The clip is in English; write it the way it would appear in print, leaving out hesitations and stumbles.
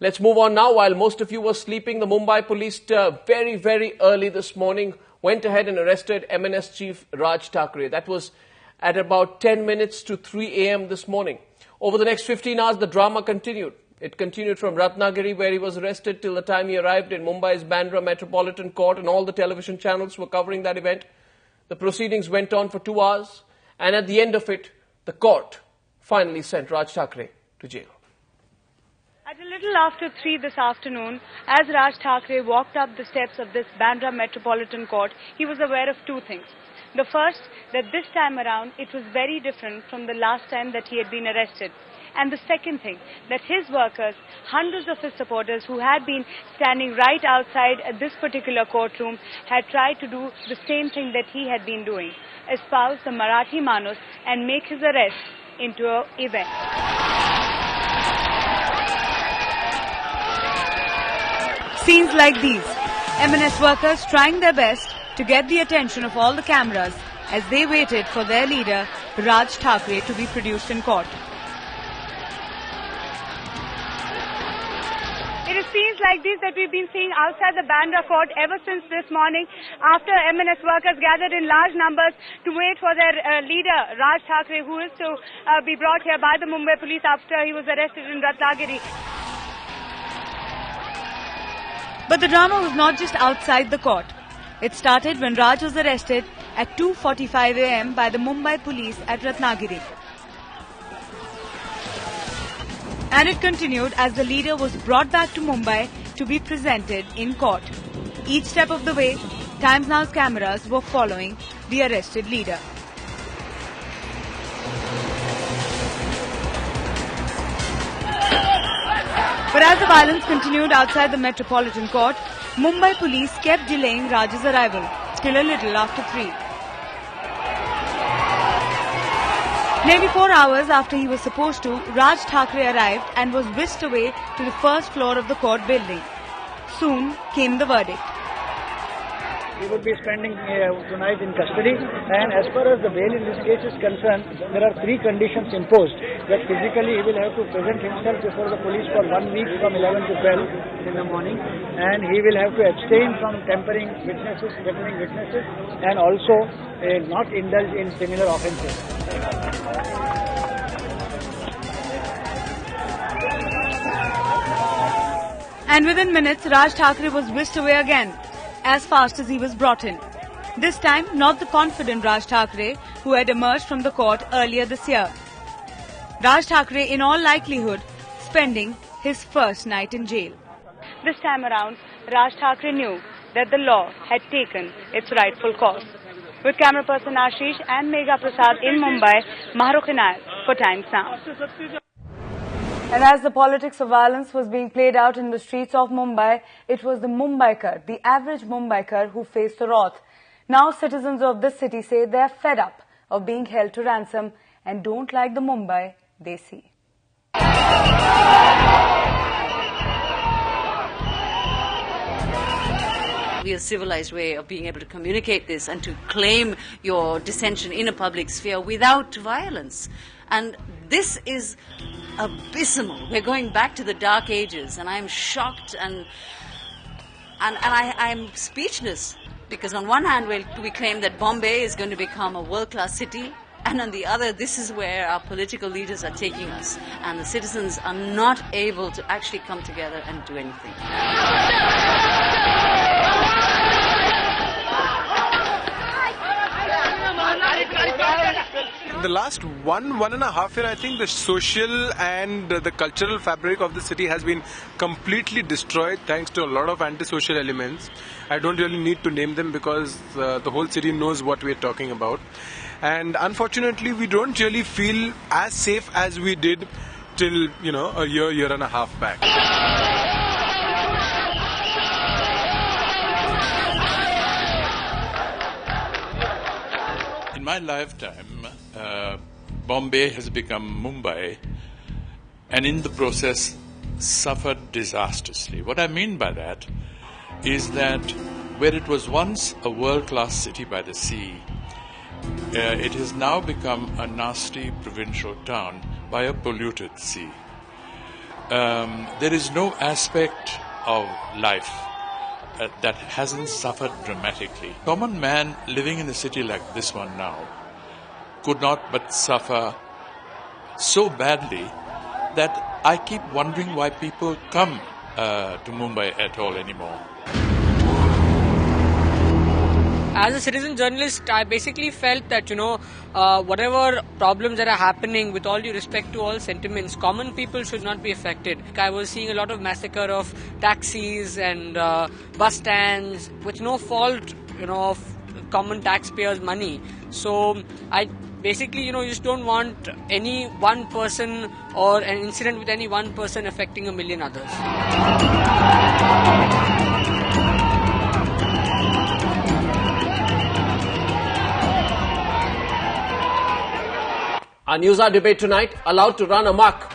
Let's move on now. While most of you were sleeping, the Mumbai police very early this morning went ahead and arrested MNS chief Raj Thackery. That was at about 10 minutes to 3 a.m. this morning. Over the next 15 hours, the drama continued. It continued from Ratnagiri, where he was arrested, till the time he arrived in Mumbai's Bandra Metropolitan Court, and all the television channels were covering that event. The proceedings went on for 2 hours, and at the end of it, the court finally sent Raj Thackery to jail. At a little after 3 this afternoon, as Raj Thackery walked up the steps of this Bandra Metropolitan Court, he was aware of two things. The first, that this time around it was very different from the last time that he had been arrested. And the second thing, that his workers, hundreds of his supporters who had been standing right outside at this particular courtroom, had tried to do the same thing that he had been doing, espouse the Marathi Manus and make his arrest into an event. Scenes like these, MNS workers trying their best to get the attention of all the cameras as they waited for their leader, Raj Thackery, to be produced in court. It is scenes like these that we've been seeing outside the Bandra court ever since this morning, after MNS workers gathered in large numbers to wait for their leader, Raj Thackery, who is to be brought here by the Mumbai police after he was arrested in Ratnagiri. But the drama was not just outside the court. It started when Raj was arrested at 2:45 a.m. by the Mumbai police at Ratnagiri. And it continued as the leader was brought back to Mumbai to be presented in court. Each step of the way, Times Now's cameras were following the arrested leader. But as the violence continued outside the Metropolitan Court, Mumbai police kept delaying Raj's arrival till a little after 3. Nearly 4 hours after he was supposed to, Raj Thackery arrived and was whisked away to the first floor of the court building. Soon came the verdict. He would be spending tonight in custody, and as far as the bail in this case is concerned, there are 3 conditions imposed. That physically he will have to present himself before the police for 1 week from 11 to 12 in the morning, and he will have to abstain from threatening witnesses, and also not indulge in similar offences. And within minutes, Raj Thackery was whisked away again, as fast as he was brought in. This time, not the confident Raj Thackery who had emerged from the court earlier this year. Raj Thackery, in all likelihood, spending his first night in jail. This time around, Raj Thackery knew that the law had taken its rightful course. With camera person Ashish and Megha Prasad in Mumbai, Mahrukh Inayat for Times Now. And as the politics of violence was being played out in the streets of Mumbai, it was the Mumbaikar, the average Mumbaikar, who faced the wrath. Now citizens of this city say they are fed up of being held to ransom and don't like the Mumbai they see. A civilized way of being able to communicate this and to claim your dissension in a public sphere without violence. And this is abysmal. We're going back to the dark ages, and I'm shocked and I'm speechless, because on one hand we claim that Bombay is going to become a world-class city, and on the other, this is where our political leaders are taking us, and the citizens are not able to actually come together and do anything. In the last one and a half year, I think the social and the cultural fabric of the city has been completely destroyed thanks to a lot of antisocial elements. I don't really need to name them because the whole city knows what we're talking about. And unfortunately, we don't really feel as safe as we did till, a year and a half back. In my lifetime, Bombay has become Mumbai, and in the process suffered disastrously. What I mean by that is that where it was once a world-class city by the sea, it has now become a nasty provincial town by a polluted sea. there is no aspect of life that hasn't suffered dramatically. Common man living in a city like this one now could not but suffer so badly that I keep wondering why people come to Mumbai at all anymore. As a citizen journalist, I basically felt that, whatever problems that are happening, with all due respect to all sentiments, common people should not be affected. I was seeing a lot of massacre of taxis and bus stands with no fault, of common taxpayers' money. So I basically, you just don't want any one person or an incident with any one person affecting a million others. Our News Hour debate tonight, allowed to run amok